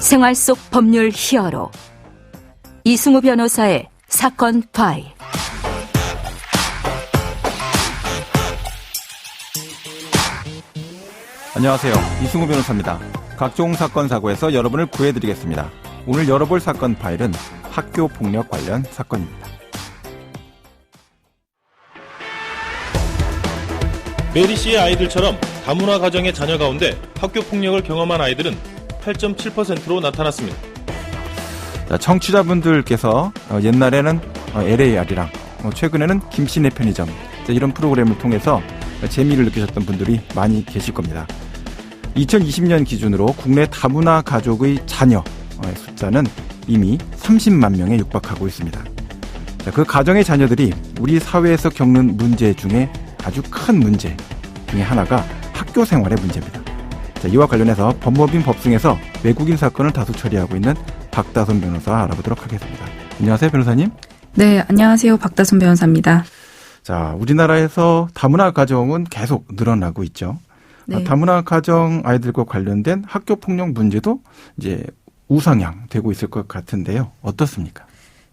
생활 속 법률 히어로 이승우 변호사의 사건 파일. 안녕하세요. 이승우 변호사입니다. 각종 사건 사고에서 여러분을 구해드리겠습니다. 오늘 열어볼 사건 파일은 학교 폭력 관련 사건입니다. 메리 씨의 아이들처럼 다문화 가정의 자녀 가운데 학교 폭력을 경험한 아이들은 8.7%로 나타났습니다. 청취자분들께서 옛날에는 LAR이랑 최근에는 김씨네 편의점 이런 프로그램을 통해서 재미를 느끼셨던 분들이 많이 계실 겁니다. 2020년 기준으로 국내 다문화 가족의 자녀의 숫자는 이미 30만 명에 육박하고 있습니다. 그 가정의 자녀들이 우리 사회에서 겪는 문제 중에 아주 큰 문제 중에 하나가 학교 생활의 문제입니다. 이와 관련해서 법무법인 법승에서 외국인 사건을 다수 처리하고 있는 박다솜 변호사 알아보도록 하겠습니다. 안녕하세요, 변호사님. 네, 안녕하세요. 박다솜 변호사입니다. 자, 우리나라에서 다문화 가정은 계속 늘어나고 있죠. 네. 다문화 가정 아이들과 관련된 학교 폭력 문제도 이제 우상향 되고 있을 것 같은데요. 어떻습니까?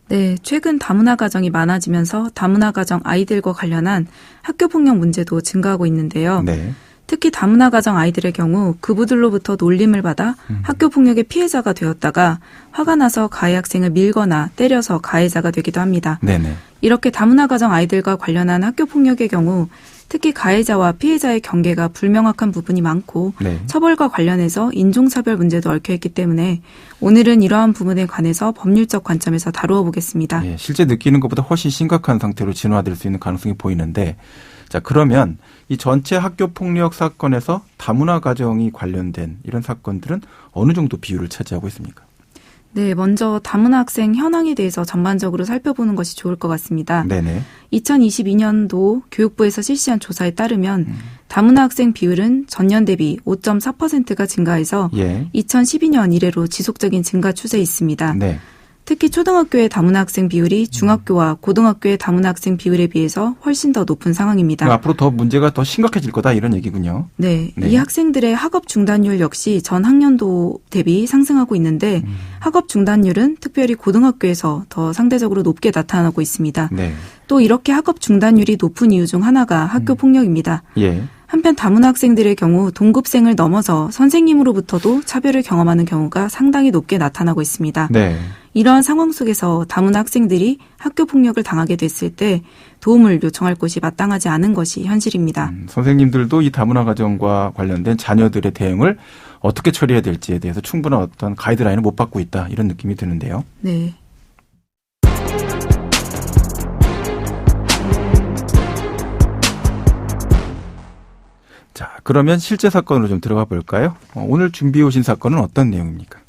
네, 최근 다문화 가정이 많아지면서 다문화 가정 아이들과 관련한 학교 폭력 문제도 증가하고 있는데요. 네. 특히 다문화 가정 아이들의 경우 그부들로부터 놀림을 받아 학교 폭력의 피해자가 되었다가 화가 나서 가해 학생을 밀거나 때려서 가해자가 되기도 합니다. 네네. 이렇게 다문화 가정 아이들과 관련한 학교 폭력의 경우 특히 가해자와 피해자의 경계가 불명확한 부분이 많고 네. 처벌과 관련해서 인종차별 문제도 얽혀있기 때문에 오늘은 이러한 부분에 관해서 법률적 관점에서 다루어 보겠습니다. 네, 실제 느끼는 것보다 훨씬 심각한 상태로 진화될 수 있는 가능성이 보이는데, 자, 그러면 이 전체 학교 폭력 사건에서 다문화 가정이 관련된 이런 사건들은 어느 정도 비율을 차지하고 있습니까? 네, 먼저 다문화 학생 현황에 대해서 전반적으로 살펴보는 것이 좋을 것 같습니다. 네네. 2022년도 교육부에서 실시한 조사에 따르면 다문화 학생 비율은 전년 대비 5.4%가 증가해서 2012년 이래로 지속적인 증가 추세에 있습니다. 네. 특히 초등학교의 다문화 학생 비율이 중학교와 고등학교의 다문화 학생 비율에 비해서 훨씬 더 높은 상황입니다. 앞으로 더 문제가 더 심각해질 거다 이런 얘기군요. 네, 네. 이 학생들의 학업 중단율 역시 전 학년도 대비 상승하고 있는데 학업 중단율은 특별히 고등학교에서 더 상대적으로 높게 나타나고 있습니다. 네. 또 이렇게 학업 중단율이 높은 이유 중 하나가 학교 폭력입니다. 예. 한편 다문화 학생들의 경우 동급생을 넘어서 선생님으로부터도 차별을 경험하는 경우가 상당히 높게 나타나고 있습니다. 네. 이러한 상황 속에서 다문화 학생들이 학교 폭력을 당하게 됐을 때 도움을 요청할 곳이 마땅하지 않은 것이 현실입니다. 선생님들도 이 다문화 가정과 관련된 자녀들의 대응을 어떻게 처리해야 될지에 대해서 충분한 어떤 가이드라인을 못 받고 있다 이런 느낌이 드는데요. 네. 자, 그러면 실제 사건으로 좀 들어가 볼까요? 오늘 준비해 오신 사건은 어떤 내용입니까?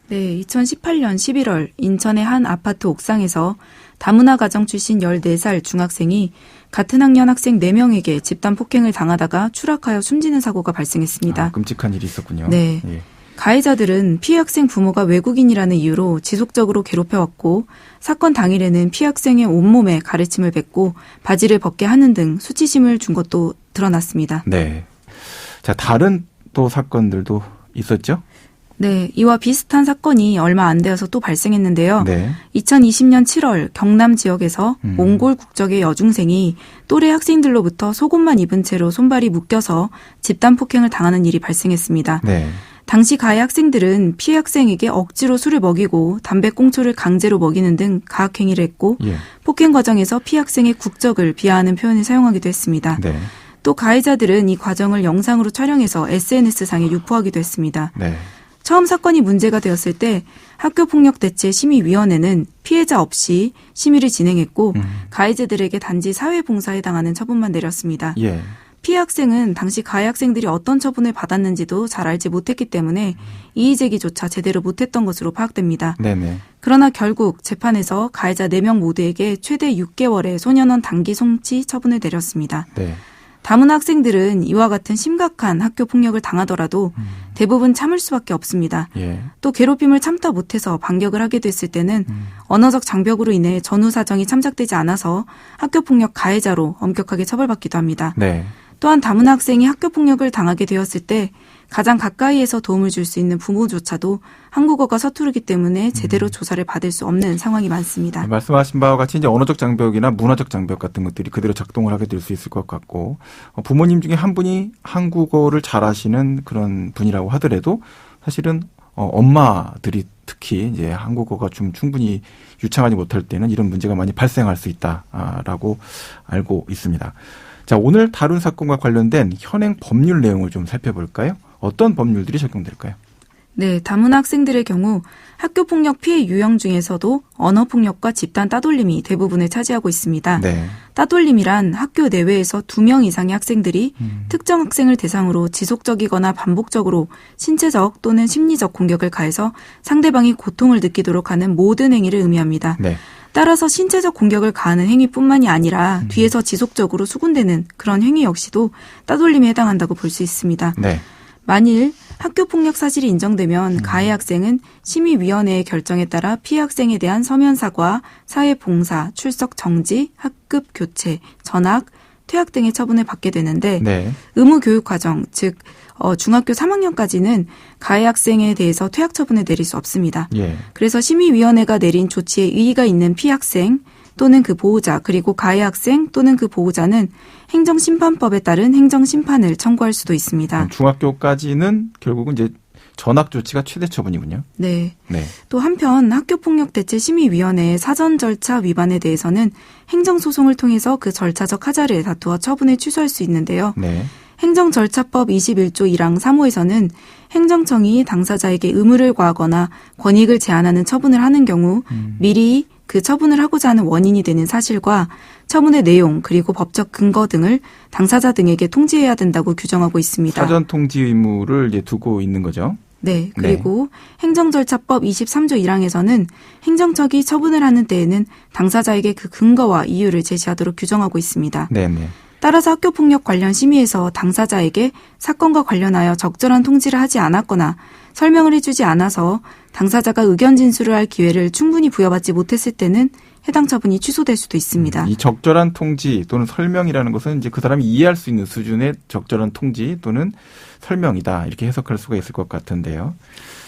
네, 2018년 11월 인천의 한 아파트 옥상에서 다문화 가정 출신 14살 중학생이 같은 학년 학생 4명에게 집단 폭행을 당하다가 추락하여 숨지는 사고가 발생했습니다. 끔찍한 일이 있었군요. 네. 예. 가해자들은 피해 학생 부모가 외국인이라는 이유로 지속적으로 괴롭혀왔고 사건 당일에는 피해 학생의 온몸에 가래침을 뱉고 바지를 벗게 하는 등 수치심을 준 것도 드러났습니다. 네. 자, 다른 또 사건들도 있었죠? 네, 이와 비슷한 사건이 얼마 안 되어서 또 발생했는데요. 네. 2020년 7월 경남 지역에서 몽골 국적의 여중생이 또래 학생들로부터 속옷만 입은 채로 손발이 묶여서 집단 폭행을 당하는 일이 발생했습니다. 네. 당시 가해 학생들은 피해 학생에게 억지로 술을 먹이고 담배꽁초를 강제로 먹이는 등 가학행위를 했고 예. 폭행 과정에서 피해 학생의 국적을 비하하는 표현을 사용하기도 했습니다. 네. 또 가해자들은 이 과정을 영상으로 촬영해서 SNS상에 유포하기도 했습니다. 네. 처음 사건이 문제가 되었을 때 학교폭력대체심의위원회는 피해자 없이 심의를 진행했고 가해자들에게 단지 사회봉사에 해당하는 처분만 내렸습니다. 예. 피해 학생은 당시 가해 학생들이 어떤 처분을 받았는지도 잘 알지 못했기 때문에 이의제기조차 제대로 못했던 것으로 파악됩니다. 네네. 그러나 결국 재판에서 가해자 4명 모두에게 최대 6개월의 소년원 단기 송치 처분을 내렸습니다. 네. 다문화 학생들은 이와 같은 심각한 학교 폭력을 당하더라도 대부분 참을 수밖에 없습니다. 예. 또 괴롭힘을 참다 못해서 반격을 하게 됐을 때는 언어적 장벽으로 인해 전후 사정이 참작되지 않아서 학교 폭력 가해자로 엄격하게 처벌받기도 합니다. 네. 또한 다문화 학생이 학교폭력을 당하게 되었을 때 가장 가까이에서 도움을 줄 수 있는 부모조차도 한국어가 서투르기 때문에 제대로 조사를 받을 수 없는 상황이 많습니다. 말씀하신 바와 같이 이제 언어적 장벽이나 문화적 장벽 같은 것들이 그대로 작동을 하게 될 수 있을 것 같고, 부모님 중에 한 분이 한국어를 잘하시는 그런 분이라고 하더라도 사실은 엄마들이 특히 이제 한국어가 좀 충분히 유창하지 못할 때는 이런 문제가 많이 발생할 수 있다라고 알고 있습니다. 자, 오늘 다룬 사건과 관련된 현행 법률 내용을 좀 살펴볼까요? 어떤 법률들이 적용될까요? 네, 다문화 학생들의 경우 학교폭력 피해 유형 중에서도 언어폭력과 집단 따돌림이 대부분을 차지하고 있습니다. 네. 따돌림이란 학교 내외에서 2명 이상의 학생들이 특정 학생을 대상으로 지속적이거나 반복적으로 신체적 또는 심리적 공격을 가해서 상대방이 고통을 느끼도록 하는 모든 행위를 의미합니다. 네. 따라서 신체적 공격을 가하는 행위뿐만이 아니라 뒤에서 지속적으로 수군대는 그런 행위 역시도 따돌림에 해당한다고 볼 수 있습니다. 네. 만일 학교폭력 사실이 인정되면 가해 학생은 심의위원회의 결정에 따라 피해 학생에 대한 서면 사과, 사회봉사, 출석 정지, 학급 교체, 전학, 퇴학 등의 처분을 받게 되는데 네. 의무교육과정, 즉 중학교 3학년까지는 가해 학생에 대해서 퇴학 처분을 내릴 수 없습니다. 예. 그래서 심의위원회가 내린 조치에 이의가 있는 피해 학생 또는 그 보호자 그리고 가해 학생 또는 그 보호자는 행정심판법에 따른 행정심판을 청구할 수도 있습니다. 중학교까지는 결국은 이제 전학 조치가 최대 처분이군요. 네. 네. 또 한편 학교폭력대책심의위원회의 사전 절차 위반에 대해서는 행정소송을 통해서 그 절차적 하자를 다투어 처분을 취소할 수 있는데요. 네. 행정절차법 21조 1항 3호에서는 행정청이 당사자에게 의무를 과하거나 권익을 제한하는 처분을 하는 경우 미리 그 처분을 하고자 하는 원인이 되는 사실과 처분의 내용 그리고 법적 근거 등을 당사자 등에게 통지해야 된다고 규정하고 있습니다. 사전 통지 의무를 이제 두고 있는 거죠. 네. 그리고 행정절차법 23조 1항에서는 행정청이 처분을 하는 때에는 당사자에게 그 근거와 이유를 제시하도록 규정하고 있습니다. 네, 네. 따라서 학교폭력 관련 심의에서 당사자에게 사건과 관련하여 적절한 통지를 하지 않았거나 설명을 해주지 않아서 당사자가 의견 진술을 할 기회를 충분히 부여받지 못했을 때는 해당 처분이 취소될 수도 있습니다. 이 적절한 통지 또는 설명이라는 것은 이제 그 사람이 이해할 수 있는 수준의 적절한 통지 또는 설명이다 이렇게 해석할 수가 있을 것 같은데요.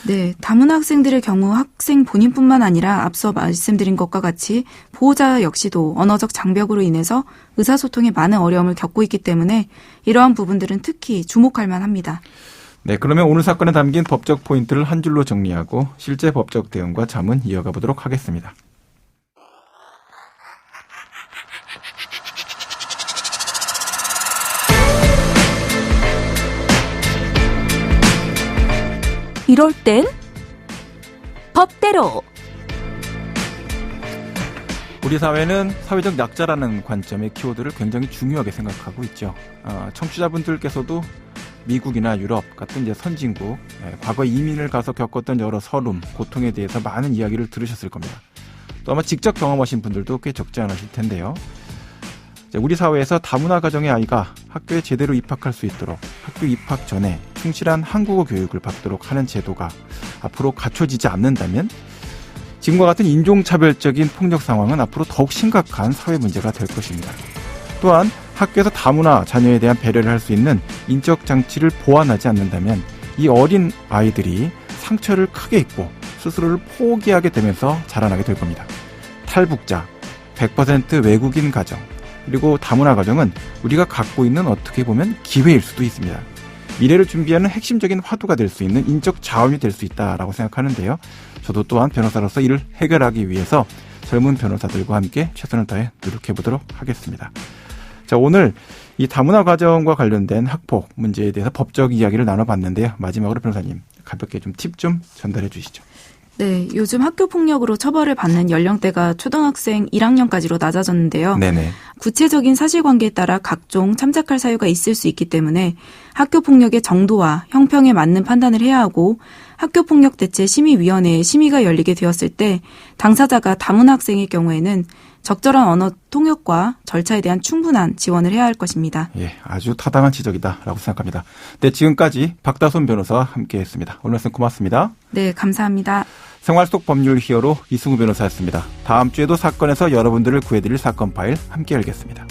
네, 다문화 학생들의 경우 학생 본인뿐만 아니라 앞서 말씀드린 것과 같이 보호자 역시도 언어적 장벽으로 인해서 의사소통에 많은 어려움을 겪고 있기 때문에 이러한 부분들은 특히 주목할 만합니다. 네, 그러면 오늘 사건에 담긴 법적 포인트를 한 줄로 정리하고 실제 법적 대응과 자문 이어가 보도록 하겠습니다. 이럴 땐 법대로. 우리 사회는 사회적 약자라는 관점의 키워드를 굉장히 중요하게 생각하고 있죠. 청취자분들께서도 미국이나 유럽 같은 이제 선진국, 과거 이민을 가서 겪었던 여러 서름, 고통에 대해서 많은 이야기를 들으셨을 겁니다. 또 아마 직접 경험하신 분들도 꽤 적지 않으실 텐데요. 우리 사회에서 다문화 가정의 아이가 학교에 제대로 입학할 수 있도록 학교 입학 전에 충실한 한국어 교육을 받도록 하는 제도가 앞으로 갖춰지지 않는다면 지금과 같은 인종차별적인 폭력 상황은 앞으로 더욱 심각한 사회 문제가 될 것입니다. 또한 학교에서 다문화 자녀에 대한 배려를 할 수 있는 인적 장치를 보완하지 않는다면 이 어린 아이들이 상처를 크게 입고 스스로를 포기하게 되면서 자라나게 될 겁니다. 탈북자, 100% 외국인 가정, 그리고 다문화 가정은 우리가 갖고 있는 어떻게 보면 기회일 수도 있습니다. 미래를 준비하는 핵심적인 화두가 될 수 있는 인적 자원이 될 수 있다라고 생각하는데요. 저도 또한 변호사로서 이를 해결하기 위해서 젊은 변호사들과 함께 최선을 다해 노력해보도록 하겠습니다. 자, 오늘 이 다문화 가정과 관련된 학폭 문제에 대해서 법적 이야기를 나눠봤는데요. 마지막으로 변호사님 가볍게 좀 팁 좀 전달해 주시죠. 네, 요즘 학교폭력으로 처벌을 받는 연령대가 초등학생 1학년까지로 낮아졌는데요. 네네. 구체적인 사실관계에 따라 각종 참작할 사유가 있을 수 있기 때문에 학교폭력의 정도와 형평에 맞는 판단을 해야 하고 학교폭력대책심의위원회에 심의가 열리게 되었을 때 당사자가 다문화 학생의 경우에는 적절한 언어 통역과 절차에 대한 충분한 지원을 해야 할 것입니다. 예, 아주 타당한 지적이다라고 생각합니다. 네, 지금까지 박다솜 변호사와 함께했습니다. 오늘 말씀 고맙습니다. 네, 감사합니다. 생활 속 법률 히어로 이승우 변호사였습니다. 다음 주에도 사건에서 여러분들을 구해드릴 사건 파일 함께 열겠습니다.